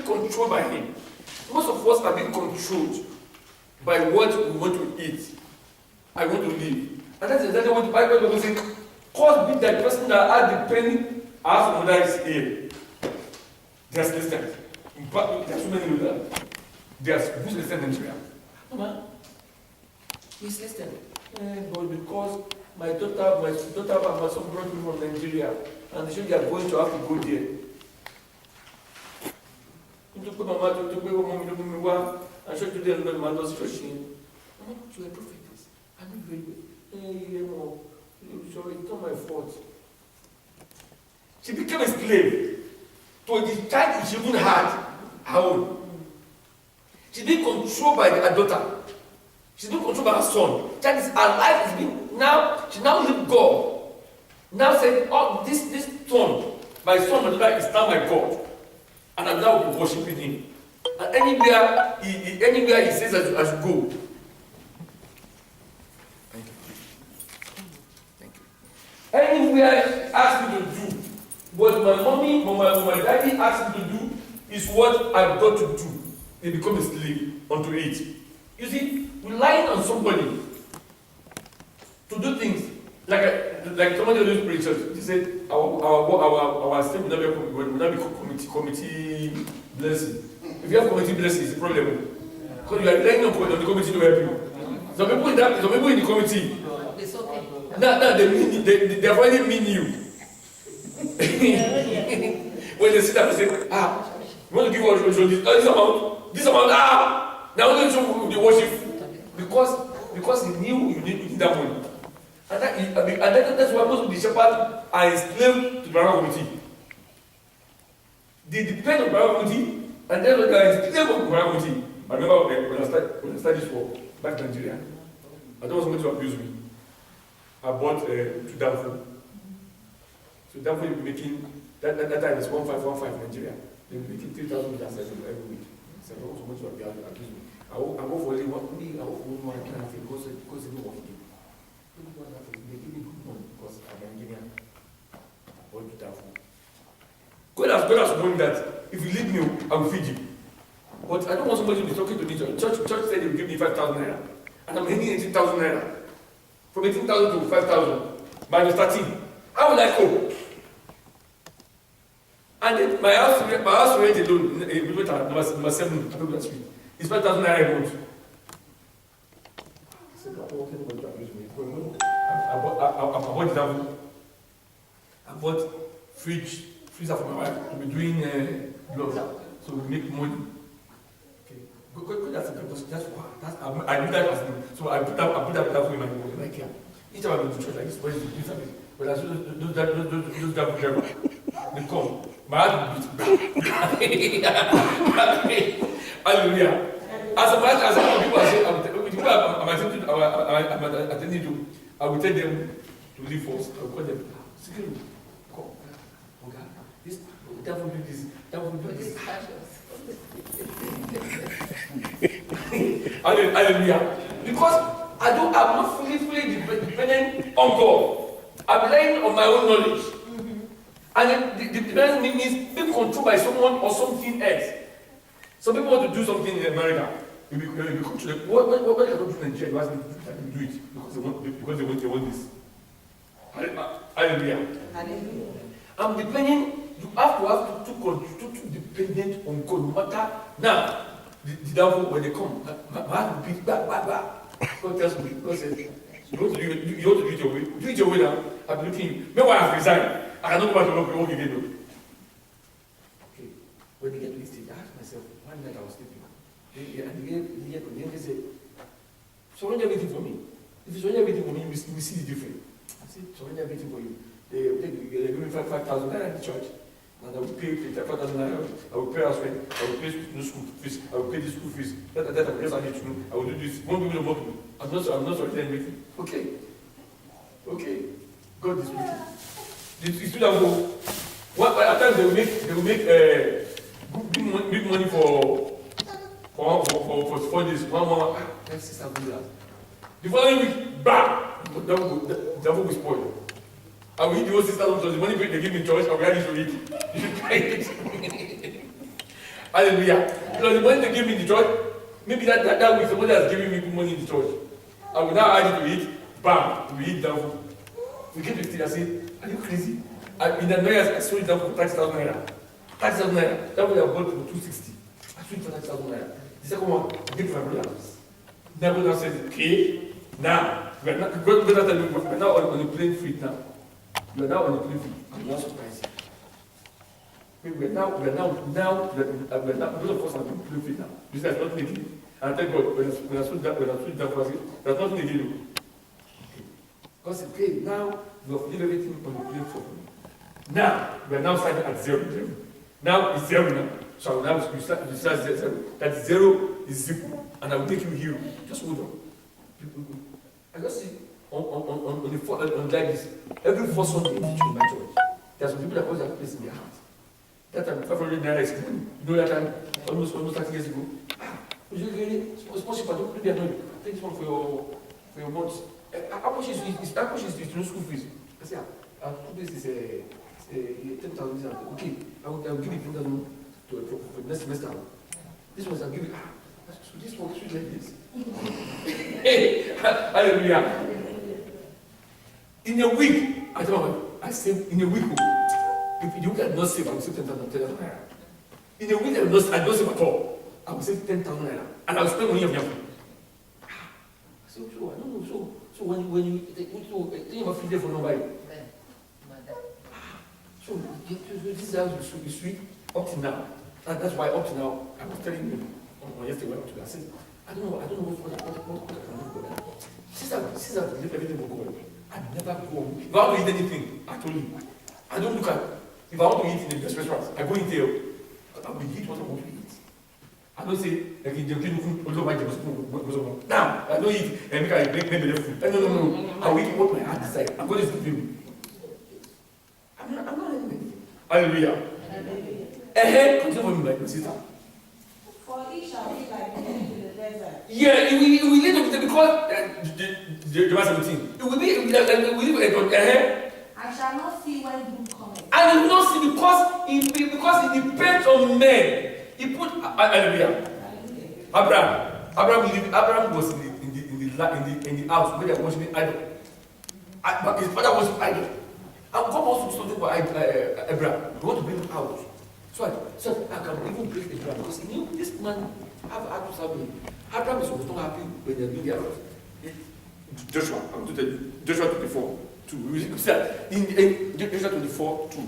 controlled by him. Most of us are being controlled by what we want to eat. I want to live. And that's exactly what the Bible is saying. Cause be that person that has the penny as another is here. There's listeners. There's so many of them. There's who's listening in Nigeria? Mama, he's listening. But because my daughter and my son brought me from Nigeria, and they they are going to have to go there. And so today I'm going to a prophetess. I'm very good. Sorry, it's not my fault. She became a slave to the child she even had her own. She's being controlled by her daughter. She's being controlled by her son. That is, her life is being now. She now leaves God. Now said, "Oh, this son, my son, my daughter is now my God, and I'm now worshiping him." And anywhere he says I should go. Anywhere he asks me to do, what my mommy or my daddy asks me to do is what I've got to do. They become a slave unto it. You see, relying on somebody to do things like somebody of those preachers. They said our state will not be committee blessing. If you have committee blessing, it's a problem. Because you are relying on the committee to help you. Some people in the committee. No, they already mean you. When they sit down and say, you want to give us this amount, now we're going to show the worship. Because he knew you need that money. And that's why most of the shepherds are enslaved to the Bible committee. They depend on the Bible committee, and then they are enslaved on the Bible committee. I remember when I started this work back in Nigeria, I don't want somebody to abuse me. I bought to Danfo. So Danfo will be making, that time is 1515 in Nigeria. They will be making 3,000 meters every week. So I don't want somebody to abuse me. I go for only one week, I go for only one and a half because they don't work again. They give me good money because I'm an engineer. I bought to Danfo. God has warned that if you leave me, I will feed you. But I don't want somebody to be talking to me. Church said they will give me 5,000 naira. And I'm earning 18,000 naira. From 18,000 to 5,000. Minus 13. How will I cope? And then my house rent alone, number 7, Abuja Street, is 5,000 naira a month. I said, I bought it down. I bought freezer for my wife to be doing gloves. So we make money. That's I do that as so I put that for in my care. Each time I go to church like this, what is it? But as those they come. My heart beats. Hallelujah. As people I'm attending to, I will tell them to leave first. I will call them. Security, come. Okay. This that will do this. That will do this. Hallelujah. Because I'm not fully dependent on God. I'm relying on my own knowledge. And the dependence means being controlled by someone or something else. Some people want to do something in America. You come to them, what can I do in Nigeria? You ask them to do it because they want this. Hallelujah. I'm depending. You have to dependent on God. No matter now, the devil when they come, my heart will beat back. God tells me, God says, you want to do it your way. Do it your way now. I'm looking. Meanwhile, I've resigned. I cannot go back to work again. Okay. When they get to this stage, I asked myself, one night I was sleeping. And they said, surrender everything for me. If you surrender everything for me, you will see the difference. I said, surrender everything for you. They give me 5,000 naira in the church. And I will pay 5,000 naira. I will pay house rent. I will pay school fees. I will pay the school fees. That I will just add it to me. I will do this. One people don't work me. I'm not surrendering everything. Okay. God is with you. The student go. At times they will make big money for 4 days. One. Sister do that. The following week, bam! That will be spoiled. I will eat the whole 6,000 because the money they give me in church, I will add it to it. You should try it. Hallelujah. Because the money they give me in the church, maybe that week somebody has given me good money in the church. I will now add it to it. Bam, we eat down food. We get to it, I say, are you crazy? In the Noyas, I sold it down for 30,000 naira. 30,000 naira. That way I bought it for 260. I sold it for 30,000 naira. The second one, I gave it for $5. Never now said, okay, now, we're now on a playing field now. We are now on a playing field. I'm not surprised. We're now, both of us are on a playing field now. This is nothing again. And thank God, when I switch that for us, there's nothing again. Because okay, now we have leave everything on the playing field. Now, we are now starting at 0. Now it's 0 now. So now you start 0. That 0 is 0. And I will make you hero. Just hold on. I just see on like this, every first Sunday in my church, there are some people that always have a place in their heart. That time, 500 naira is money. You know that time, almost 30 years ago. It's possible, don't be annoyed. Take this one for your months. How much is no school fees? I say, this is 10,000. Okay, I will give you 10,000 for next semester. This one I'll give you. So this one should like this. Hey, hallelujah. In a week, I say in a week, if you can not save, I will save 10,000 naira. In a week, I will not save at all. I will save 10,000 naira. And I will spend money on your food. I said, so I don't know. So when you think about free day for nobody. So this is how it should be sweet up to now. And that's why up to now, I was telling you yesterday when I was to I said, I don't know what I can do for that. Since I've lived everything for God, I never go home. If I want to eat anything, I told you, I don't look at, if I want to eat in the best restaurants, I go in there, I will eat what I want to eat. I don't say, like, now, I don't eat, and make I make maybe the food. No. I will eat what my heart decides. I'm going to sleep with I'm not anything. Hallelujah. Continue for me, my sister. For it shall be like the end in the desert. Yeah, it will lead to because Jeremiah 17. It will be I shall not see when doom cometh. And you will not see because it depends on men. He put hallelujah. Abraham was in the house where they were worshiping idol. But his father worshiped idol. And God wants to do something for Abraham. He wants to bring him out. So I can even break Abraham because he knew this man have to serve me. Abraham was not happy when they built their house. Joshua, I'm going to tell you, Joshua 24:2. We said in Joshua 24:2.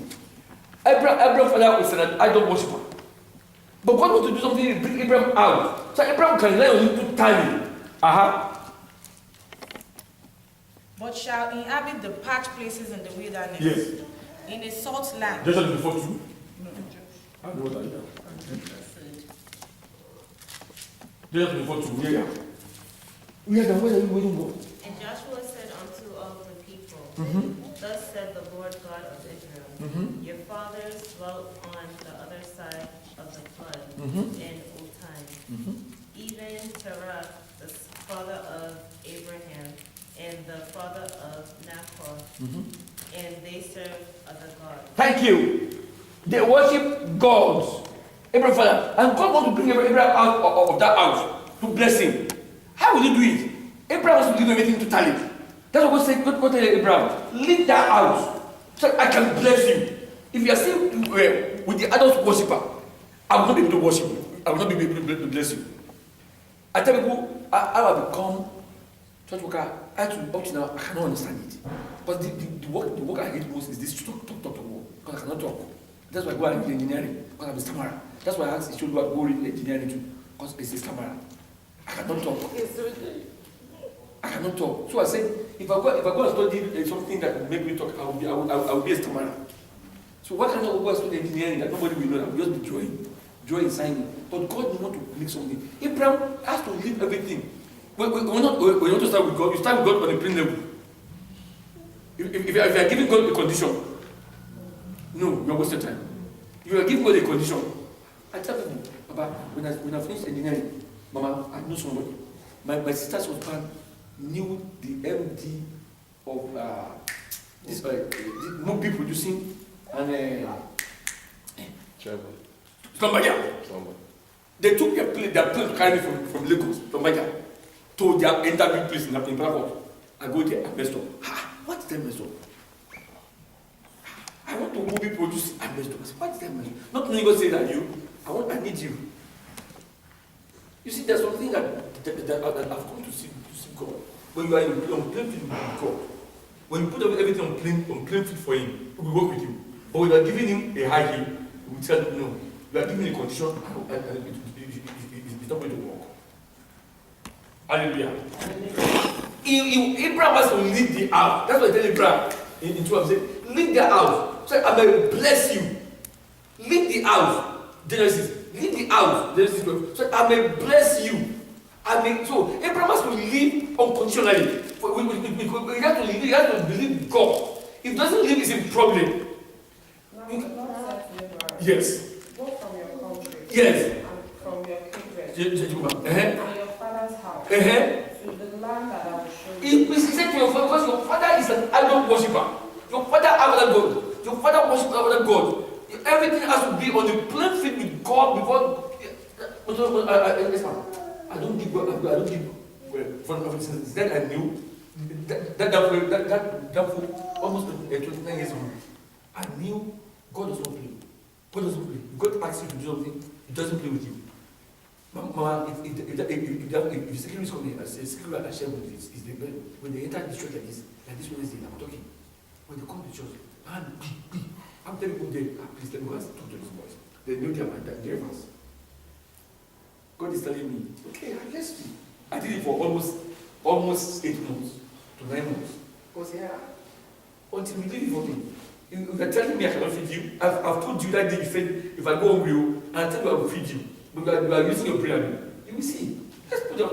Abraham's father was an idol worshiper. But God wants to do something to bring Abraham out. So Abraham can rely on him to tally. But shall inhabit the parched places in the wilderness. Yes. In a salt land. Joshua 24:2. I know that. Joshua 24:2. Yeah. Where are you waiting for? And Joshua said unto all the people, Thus said the Lord God of Israel, Your fathers dwelt on the other side of the flood in old times, even Terah, the father of Abraham, and the father of Nahor, and they served other gods. Thank you. They worship gods. Abraham father. And God wants to bring Abraham out of that house to bless him. How will he do it? Abraham wants to give everything to tally. That's what God said. God tell Abraham, leave that house so I can bless you. If you are still with the adult worshiper, I will not be able to worship you. I will not be able to bless you. I tell people, I have become church worker. Up to now, I cannot understand it. But the work I hate most is this talk, because I cannot talk. That's why I go and read engineering, because I'm a stammerer. That's why I asked Isholu to go read engineering too, because it's a stammerer. I cannot talk. I cannot talk. So I said, if I go and study something that will make me talk, I will be a stammerer. So why can't I go and study engineering that nobody will know? I will just be drawing, signing. But God wants to make something. Abraham has to leave everything. We're not to start with God. You start with God on a plain level. If you are giving God a condition, no, you are wasting time. You are giving God a condition. I tell people, Papa, when I finished engineering, Mama, I know somebody. My sister's husband knew the MD of this movie producing and From Baja. They took their plane carried from Lagos, from Baja, to their interview place in Port. I go there, I messed up. What is that messed up? I want to movie produce, I messed up. I said, what is that messed up? Not only going to say that I need you. You see, there's something that I've come to see God. When you are on plain field with God, when you put everything on plain field for Him, He will work with you. But when you are giving Him a high heel, He will tell you no. You are giving Him a condition, it's not going to work. Hallelujah. Abraham has to leave the house. That's what I tell Abraham in 12. Say, leave the house. So I may bless you. Leave the house. Genesis. Leave the house. Genesis 12. So I may bless you. So Abraham has to live unconditionally. He has to live. He has to believe God. If he doesn't live, he's in problem. Yes. Go from your country. Yes. And from your kindred. And your father's house. To the land that I will show you. He said to your father, because your father is an idol worshiper. Your father has other God. Your father worships other God. Everything has to be on the plain field with God before. I don't give God. I don't give. Since then I knew that almost 29 years ago. I knew God does not play. God doesn't play. God asks you to do something, He doesn't play with you. Mama, if secretary is coming, I say, secretary I share with this is the when they enter the church like this Wednesday, I'm talking. When they come to church, I'm telling people there, please let me go and talk to these boys. They know their verse. God is telling me, okay, I guess you. I did it for almost 8 months to 9 months. Because until you leave it for me. You are telling me I cannot feed you. I've told you that day you said if I go hungry, and I tell you I will feed you. Because you are using your brain. You will see. Let's put it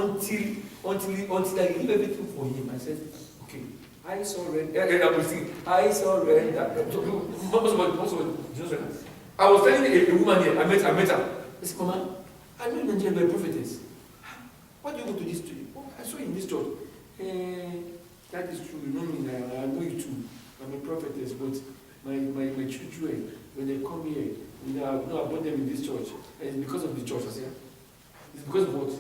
until I leave everything for him. I said, okay, I surrender. I surrender. I was telling a woman here, I met her. I said, Mama, I know Nigeria by prophetess. Why do you go to this church? Oh, I saw you in this church. That is true. You know me, I know you too. I'm a prophetess, but my children, when they come here, I brought them in this church. And it's because of the church, I say. It's because of what?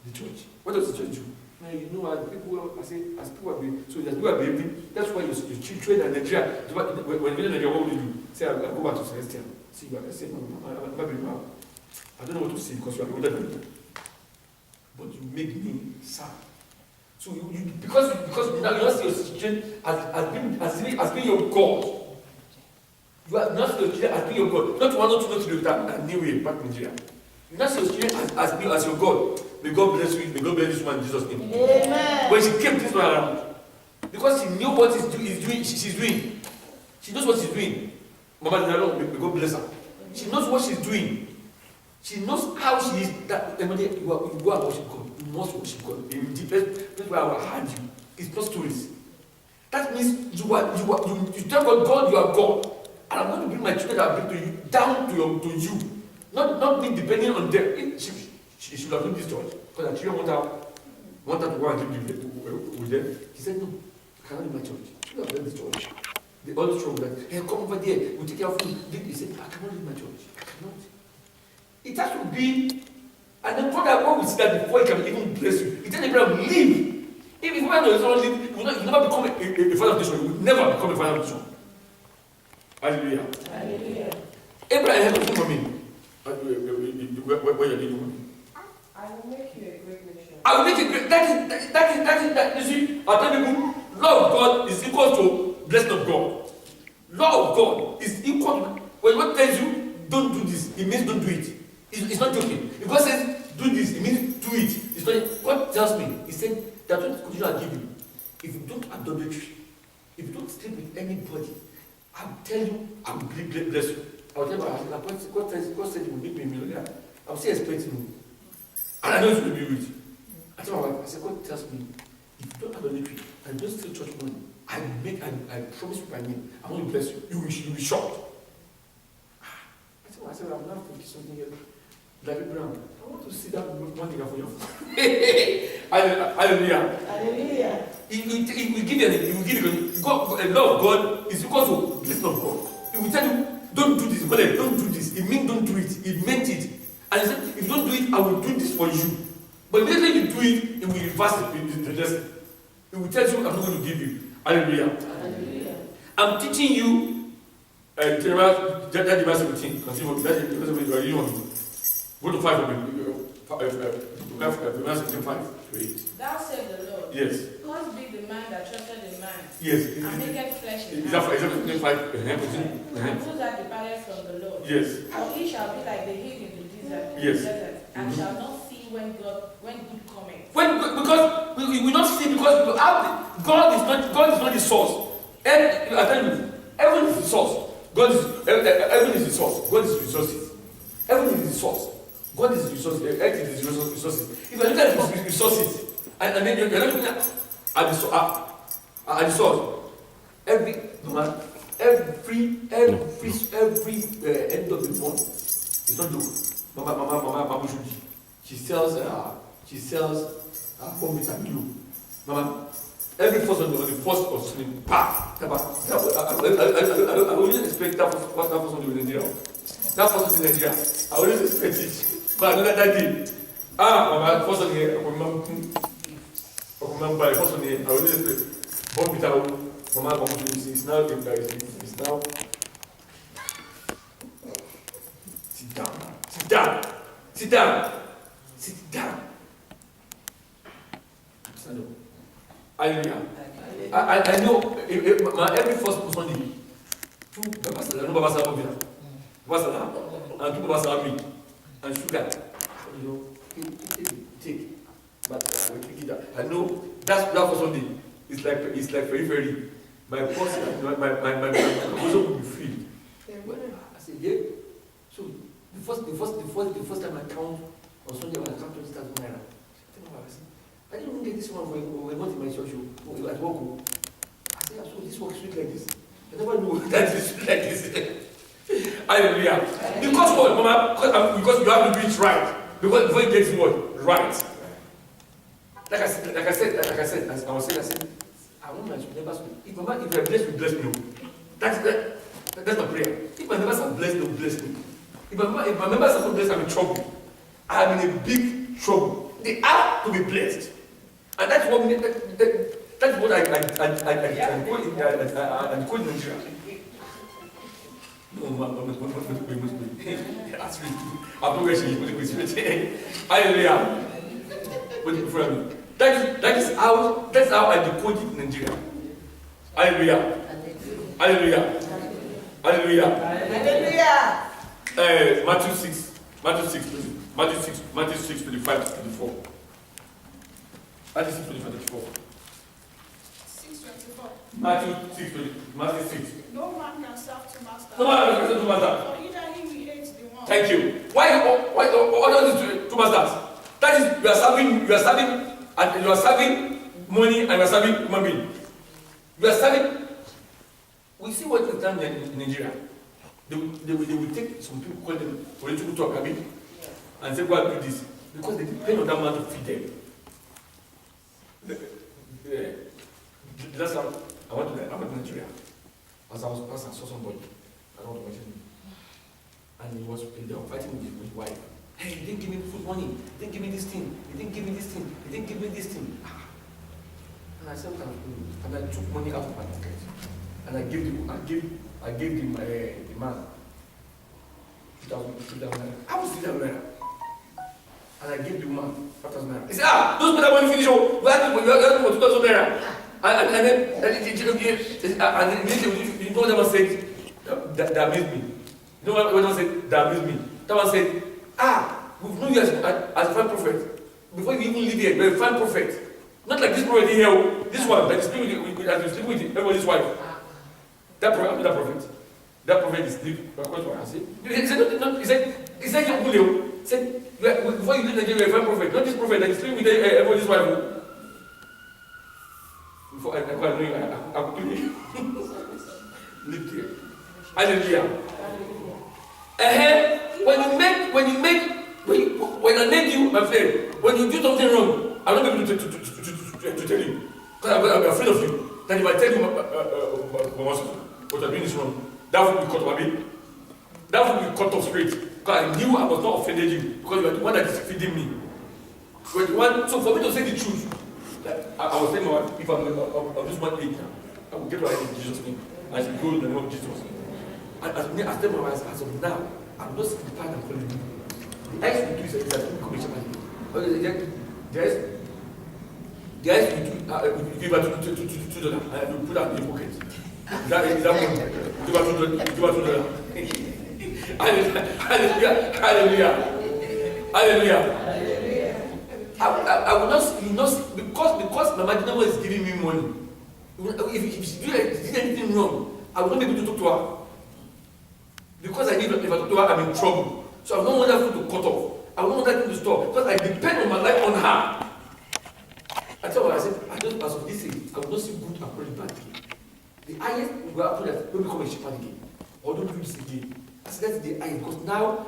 The church. What does the church do? Now, as people are behaving, so as people are behaving, that's why your children in Nigeria, when you're in Nigeria, what will you do? Say, I'll go back to Celestial. See, I say, I don't know what to say because you are older than me. But you make me sad. So because now you don't see your children as being your God. You are not see your children as being your God. Not one or two, not to that new way back in Nigeria. You not see your children as your God. May God bless you. May God bless this one in Jesus' name. Amen. When she came this one around, because she knew what she's doing. She knows what she's doing. Mama Dinalo, may God bless her. She knows what she's doing. She knows how she is. That you go and worship God. You must worship God. The place where I will hide you. It's not stories. That means you tell God, you are God. And I'm going to bring my children that I bring to you down to you. Not being dependent on them. She should have done this church. Because her children want her to go and live with them. He said, no, I cannot leave my church. She should have done this church. They always trouble that, hey, come over there, we'll take care of you. He said, I cannot leave my church. I cannot. It has to be, and then God will see that before He can even bless you. He tells Abraham, leave. If Abraham does not leave, he will never become a father of the nation. He will never become a father of the nation. Hallelujah. Hallelujah. Abraham had nothing for me. Where you're living. I will make you a great nation. I will make it great. That is, you see, I tell people, love of God is equal to blessing of God. Love of God is equal to, when God tells you, don't do this, it means don't do it. It's not joking. If God says, do this, it means do it. It's not, God tells me, He said, there are 20 conditions I'll give you. If you don't adultery, if you don't sleep with anybody, I'll tell you, I will bless you. I'll tell you, God said He will make me a millionaire. I'm still expecting you. And I know it's going to be rich. I tell my wife, I said, God tells me, if you don't adultery and don't steal church money, I promise you by name, I want to bless you. You will be shocked. I tell myself, I'm not thinking something else. David Brown, I want to see that one thing for you. Hallelujah. Hallelujah. He will give you. God, a love of God is equal to blessing of God. He will tell you, don't do this. Brother, don't do this. It means don't do it. It meant it. And he said, if you don't do it, I will do this for you. But immediately you do it, it will reverse the lesson. It will tell you, I'm not going to give you. Hallelujah. Hallelujah. I'm teaching you Jeremiah 17. Continue. That's you want to go to 5 of it. 5 to 8. Thou said the Lord. Yes. Cursed be the man that trusted in man, Yes. and maketh flesh in Is that hand, 5? and those that departed from the Lord. Yes. For he shall be like the hill in the Yes. desert, and shall not see when good cometh. Because we will not see, because God is not the source. And I tell you, heaven is the source. Heaven is the source. God is resources. Heaven is the source. God is resources. Earth is resources. If you look at the resources, and then you're looking at the source, every end of the month, it's not joke. Mama Shudi. She sells pommes and glue. Mama, every first on the first of Sunday, I always expect that first on the Nigeria. That first in Nigeria, I always expect it. But another day, Mama, first on here, I remember first on here, I always expect pommes and Mama, it's now. Sit down. Stand up. Hallelujah. I know every first Sunday, two babasala and two babasala meat and sugar. Take. But we take it out. I know that for Sunday. It's like very. My person, my proposal will be free. I said, yeah. So the first time I count on Sunday when I count 20,000 naira. I didn't even get this one when we went in my church at work. I said, so this work is sweet like this. I never knew that it's sweet like this. Hallelujah. Because what, Mama? Because you have to do it right. Because before you get it what? Right. Like I said, I want my neighbors to. If you're blessed, you bless me. That's my prayer. If my neighbors are blessed, they'll bless me. If my members are not blessed, I'm in trouble. I'm in a big trouble. They have to be blessed. And that's what I call Nigeria. No, I'm not where she is. Hallelujah. That's how I decode it in Nigeria. Hallelujah. Hallelujah. Hallelujah. Hallelujah. Matthew 6, 25 to 24. Matthew 6, 25 to 24. 6:24. Matthew 6. No man can serve two masters. No man can serve two masters. For either he will hate the one. Thank you. Why all these two masters? That is, you are serving money and you are serving human being. You are serving. We see what is done in Nigeria. They will take some people, call them political talk, and say, go and do this. Because they depend on that man to feed them. That's how I went to Nigeria. As I saw somebody, I don't want to mention him. And they were fighting with his wife. Hey, he didn't give me food money. He didn't give me this thing. He didn't give me this thing. He didn't give me this thing. And I said, and I took money out of my pocket. And I gave the man 2,000 naira. I was 3,000 naira. And I gave the woman 5,000 naira. He said, those people when you finish, you have to for 2,000 naira. And then you know what that man said? That amazed me. You know what that man said? That amazed me. That man said, we've known you as a fine prophet. Before you even leave here, you're a fine prophet. Not like this prophet here, this one, like sleeping with everybody's wife. That prophet, that prophet is sleep. He said, before you leave Nigeria, you're a fine prophet. Not this prophet that is sleeping with everybody's wife. Before I know you, I quickly live there. Hallelujah. When I make you, my friend, when you do something wrong, I'm not able to tell you. Because I'm afraid of you. That if I tell you what I'm doing is wrong, that will be caught by me. that food will cut off straight. Because I knew I was not offending you. Because you are the one that is feeding me. You are the one, so for me to say the truth, like, I was telling my wife, if I'm of this one age now, I will get right in Jesus' name. I should go in the name of Jesus. And as me, I tell my wife, as of now, I'm not seeing the part I'm calling you. The eyes we do is that we come shepherd. The eyes we do, you give her $2 and you put that in your pocket. Is that one? Give her $2. Hallelujah. Hallelujah. Hallelujah. I will not, you know, because Mama Dinamo is giving me money. If she did anything wrong, I will not be able to talk to her. Because I need, if I talk to her, I'm in trouble. So I don't want that food to cut off. I don't want that food to stop. Because I depend on my life on her. I tell her, I said, I just, as of this age, I will not see good and very bad again. The highest will go after that, don't become a shepherd again. Or don't do this again. I said, that's the highest. Because now,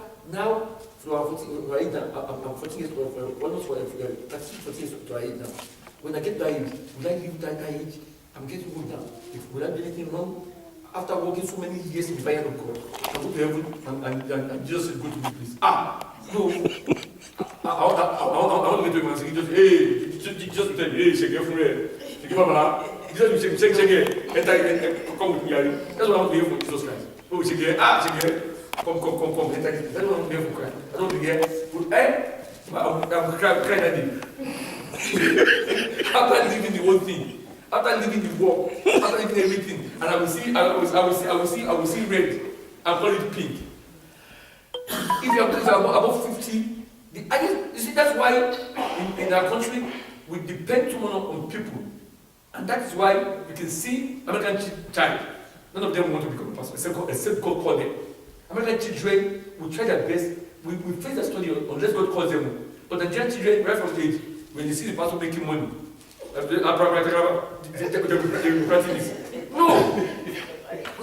from our 40, right now, I'm 40 years old, almost 40 years old to our age now. When I get to that age, will I live that age? I'm getting old now. Will I do anything wrong? After working so many years in the fire of God, I go to heaven and Jesus said, go to this place. No. I want to get to him and say, Jesus, hey, Jesus will tell me, hey, shake your friend. Shake your mama. Jesus will shake it. Enter, come with me. That's what I want to hear from Jesus Christ. Oh, shake it. Shake it. Come. Enter. That's what I want to hear from Christ. I don't want to hear. I'm crying that day. After living the whole thing. After leaving the war, after leaving everything, and I will see red and call it pink. If you are above 50, you see that's why in our country we depend too much on people, and that is why you can see American child. None of them want to become a pastor, except God call them. American children will try their best. We face that study unless God calls them. But Nigerian children, right from the age when they see the pastor making money. No.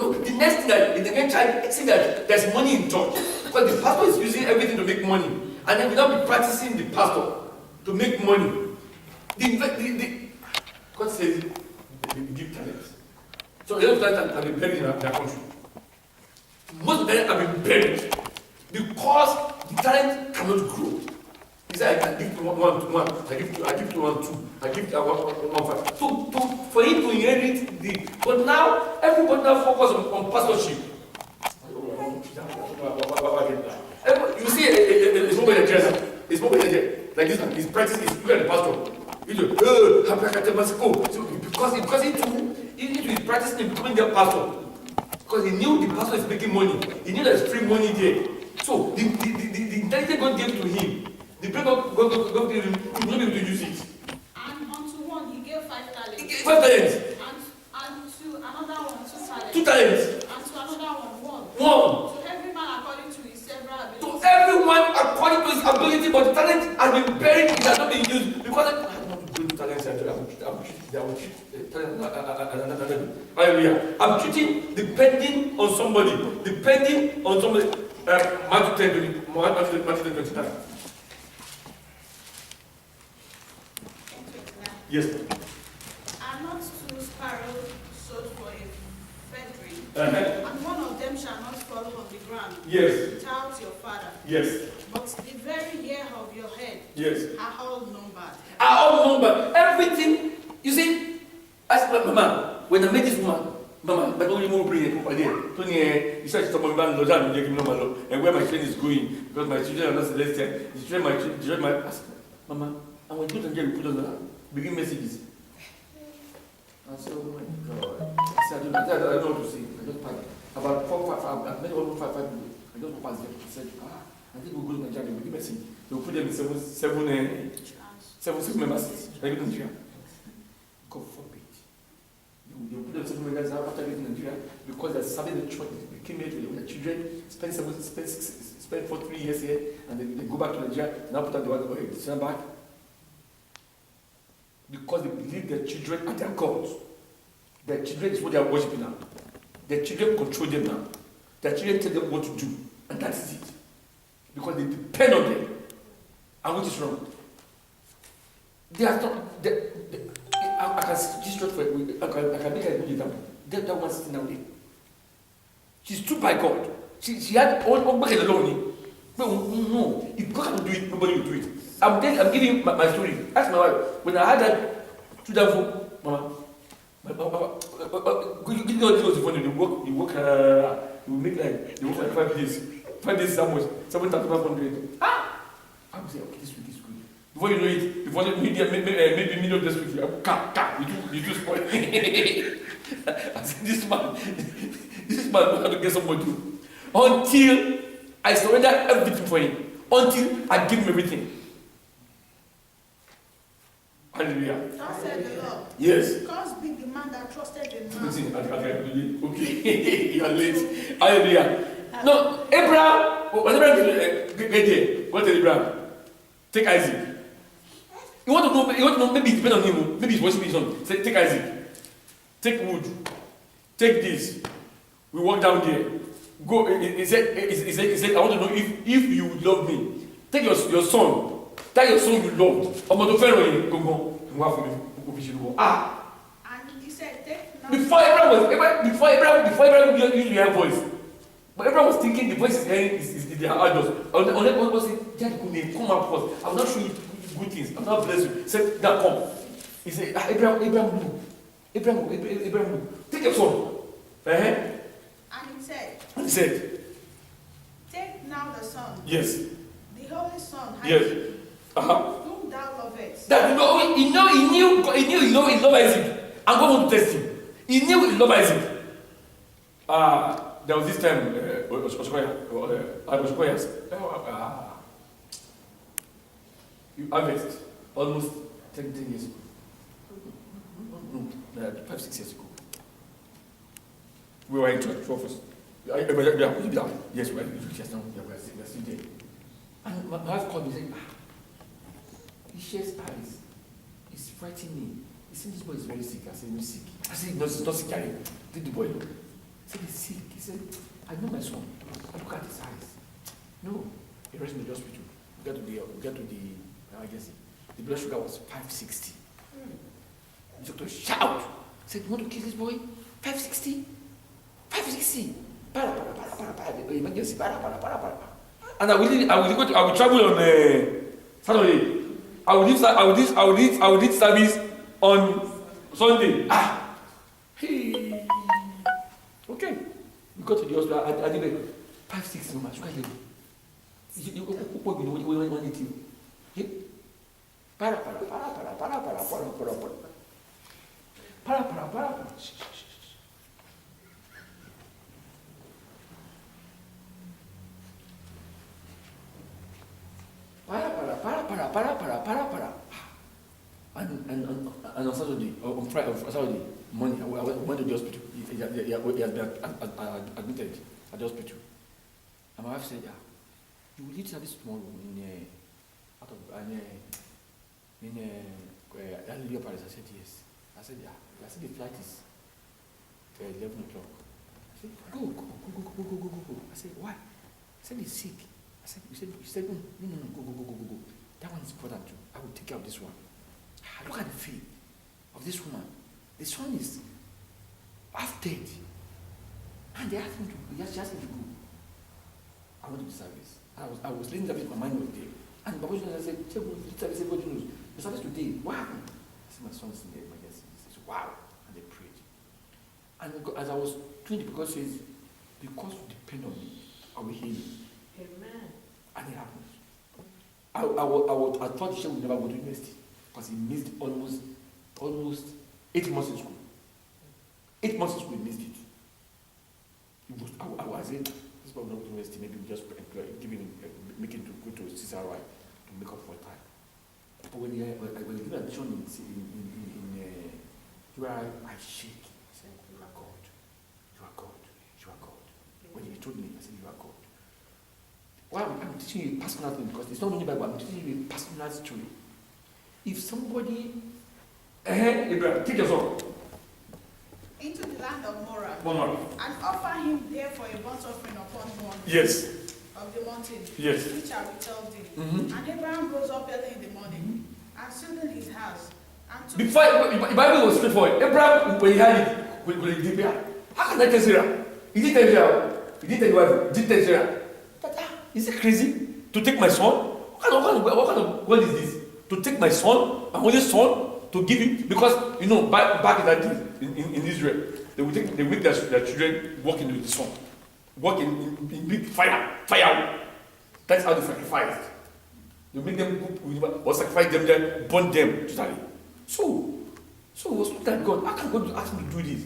The next thing that the Nigerian child see that there's money in church because the pastor is using everything to make money, and then we now be practicing the pastor to make money. God says they give talents. So a lot of talents have been buried in their country. Most of them have been buried because the talent cannot grow. He said, I can give to one, I give to one, two, I give to one, five. So for him to inherit but now everybody now focus on pastorship. You see, it's more than just, like this one. He's practicing, he's looking at the pastor. Because he is practicing becoming their pastor. Because he knew the pastor is making money. He knew there's free money there. So the intelligence God gave to him. The prayer God gave him, he will not be able to use it. And unto one he gave 5 talents. He gave 5 talents. And to another one 2 talents. 2 talents. And to another one 1. 1. To every man according to his several ability. To everyone according to his ability, but the talent has been buried, it has not been used. Because I don't want to do the talents, I will treat talent. Hallelujah. I'm treating depending on somebody. Matthew 10:29. Yes. Are not 2 sparrows sold for a feathering? Uh-huh. And one of them shall not fall on the ground. Yes. Without your Father. Yes. But the very hair of your head. Yes. Are all numbered. Everything. You see, ask my mama, when I met this woman, Mama, but only more brilliant over there. Tony, you said to my man, and where my train is going, because my children are not celestial. My ask, Mama, I want you to put on the begin messages. I said, oh my God. I said, I don't know what to say. I just packed. About 4, 5, I've met almost 5 people. I just passed them. I said, I think we'll go to Nigeria, begin message. They'll put them in seven member seats. Right in Nigeria. God forbid. They'll put them 7 members after getting Nigeria because they're serving the church. They came here with their children, spend 4, 3 years here, and then they go back to Nigeria, now put out the word, okay, send back. Because they believe their children are their gods. Their children is what they are worshiping now. Their children control them now. Their children tell them what to do. And that is it. Because they depend on them. And what is wrong? They are not. I can see this straight for I can make a good example. That one sitting down there. She's stood by God. She had one bucket alone. No, if God can do it, nobody will do it. I'm giving you my story. Ask my wife. When I had that to that phone, Mama, you know this was the phone. You work, you make like, you work like 5 days. 5 days somewhere, 7,500. I'm saying, okay, this week is good. Before you know it, before you maybe middle of this week, you do spoil. I said, this man will have to get someone to. Until I surrender everything for him. Until I give him everything. Hallelujah. Thus said the Lord. Yes. God be the man that trusted in man. Okay, you are late. Hallelujah. No, Abraham, when Abraham get there, what tell Abraham? Take Isaac. You want to know, maybe it depends on him, maybe he's worshiping his son. Say, take Isaac. Take wood. Take this. We walk down there. Go, he said, I want to know if you love me. Take your son. Tell your son you loved. I'm going to Pharaoh. Go. And he said, take now. Before Abraham used to hear voice. But everyone was thinking the voice is hearing is their adults. Unless one was saying, "Daddy, come out first. I will not show you good things. I will not bless you." He said, "Now come." He said, Abraham, take your son. And he said, take now the son. yes. The holy son. Yes. Whom thou lovest. That he knew he loved Isaac. And God wanted to test him. He knew he loved Isaac. There was this time, you harvest almost 10 years ago. No, 5-6 years ago. We were in church, 2 of us. Yes, we are still there. And my wife called me and said, he shares eyes. He's frightening me. He said, this boy is very sick. I said, he's sick. I said, no, it's not sick. Did the boy look? He said, he's sick. He said, I know my son. I look at his eyes. No. He rushed me to the hospital. We got to the emergency. The blood sugar was 560. The doctor shout. He said, you want to kill this boy? 560? 560? Para. Emergency. Para. And I will travel on Saturday. I will lead service on Sunday. Hey. Okay. We got to the hospital. I did 5-6 months. You can't get it. You want it. Para. And on Saturday, on Friday, Saturday morning, I went to the hospital. He has been admitted at the hospital. And my wife said, you will lead service tomorrow in Hallelujah Palace. I said, yes. I said, yeah. I said, the flight is 11 o'clock. I said, go. I said, why? I said, he's sick. You said, no, go. That one is important too. I will take care of this one. Look at the faith of this woman. The son is half dead. And she asked me to go. I went to the service. I was leading the service, my mind was there. And Baba I said, everybody knows. The service today, what happened? I said, my son's in the emergency. He said, wow. And they prayed. And as I was doing it, because it says, because you depend on me, I will heal you. Amen. And it happened. I thought she would never go to university because he missed almost 8 months in school. 8 months in school, he missed it. I was saying, this boy will not go to university, maybe we just make him to go to CCRI to make up for time. But when he give admission in URI, I shake. I said, you are God. You are God. You are God. When he told me, I said, you are God. Well, I'm teaching you a personal thing because it's not only Bible, I'm teaching you a personal story. If somebody, Abraham, take your son into the land of Moab, and offer him there for a burnt offering upon one yes. of the mountain, Yes. which I will tell thee. Mm-hmm. And Abraham rose up early in the morning and stood in his house and took. Before the Bible was straightforward. Abraham, when he had it, with Libya, how can I tell Sarah? He didn't tell Sarah. He didn't tell the wife. Didn't tell Sarah. But is it crazy to take my son? What kind of word is this? To take my son, my only son, to give him, because you know back in that day in Israel, they make their children work in the sun, work in big fire. That's how they sacrificed. They make them cook or sacrifice them there, burn them totally. So it was not that God. How can God ask me to do this?